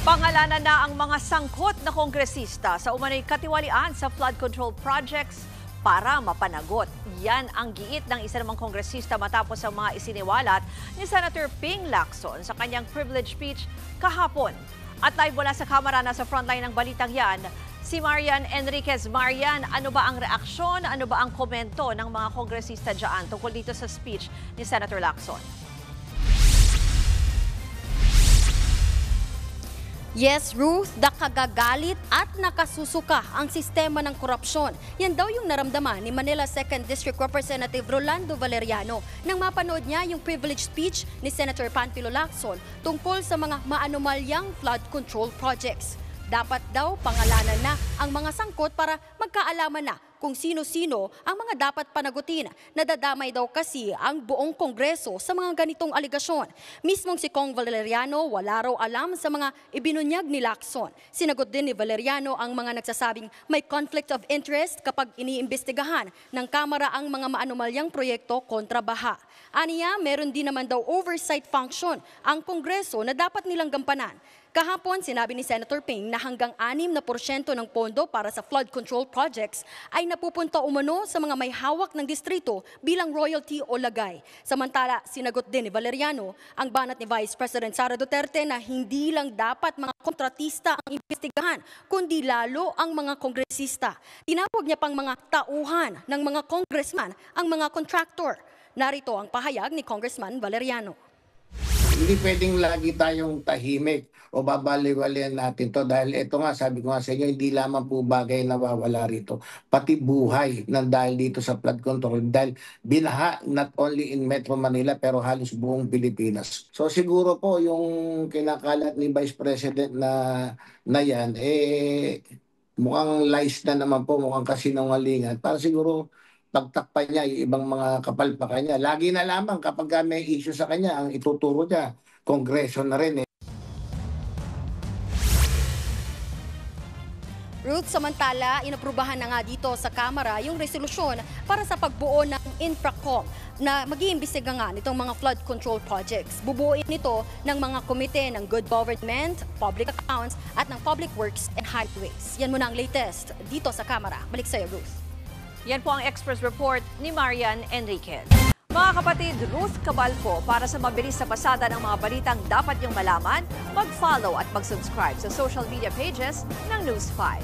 Pangalanan na ang mga sangkot na kongresista sa umano'y katiwalian sa flood control projects para mapanagot. Yan ang giit ng isa namang kongresista matapos ang mga isiniwalat ni Senator Ping Lacson sa kanyang privilege speech kahapon. At live mula sa kamera na sa frontline ng balitang yan, si Marian Enriquez. Marian, ano ba ang reaksyon, ano ba ang komento ng mga kongresista dyan tungkol dito sa speech ni Senator Lacson? Yes, Ruth, nakagagalit at nakasusuka ang sistema ng korupsyon. Yan daw yung naramdaman ni Manila 2nd District Representative Rolando Valeriano nang mapanood niya yung privilege speech ni Senator Panfilo Lacson tungkol sa mga maanumalyang flood control projects. Dapat daw pangalanan na ang mga sangkot para magkaalaman na kung sino-sino ang mga dapat panagutin. Nadadamay daw kasi ang buong Kongreso sa mga ganitong aligasyon. Mismong si Kong Valeriano wala raw alam sa mga ibinunyag ni Lacson. Sinagot din ni Valeriano ang mga nagsasabing may conflict of interest kapag iniimbestigahan ng Kamara ang mga maanumalyang proyekto kontra baha. Aniya, meron din naman daw oversight function ang Kongreso na dapat nilang gampanan. Kahapon, sinabi ni Senator Ping na hanggang 6% ng pondo para sa flood control projects ay napupunta umano sa mga may hawak ng distrito bilang royalty o lagay. Samantala, sinagot din ni Valeriano ang banat ni Vice President Sara Duterte na hindi lang dapat mga kontratista ang imbestigahan, kundi lalo ang mga kongresista. Tinawag niya pang mga tauhan ng mga congressman ang mga contractor. Narito ang pahayag ni Congressman Valeriano. Hindi pwedeng lagi tayong tahimik o babaliwalayan natin to dahil ito nga, sabi ko nga sa inyo, hindi lamang po bagay na nawawala rito. Pati buhay ng dahil dito sa flood control dahil binaha not only in Metro Manila pero halos buong Pilipinas. So siguro po yung kinakalat ni Vice President na yan, mukhang lies na naman po, mukhang kasinungalingan. Para siguro pagtakpan niya yung ibang mga kapalpakan niya. Lagi na lamang kapag may issue sa kanya, ang ituturo niya, Kongreso na rin Ruth, samantala, inaprubahan na nga dito sa Kamara yung resolusyon para sa pagbuo ng Infracom na mag-iimbestiga nga nitong mga flood control projects. Bubuuin nito ng mga komite ng Good Government, Public Accounts at ng Public Works and Highways. Yan muna ang latest dito sa Kamara. Balik sa'yo, Ruth. Yan po ang Express Report ni Marian Enriquez. Mga kapatid, Ruth Cabalco, para sa mabilis na pasada ng mga balitang dapat niyong malaman, mag-follow at mag-subscribe sa social media pages ng News 5.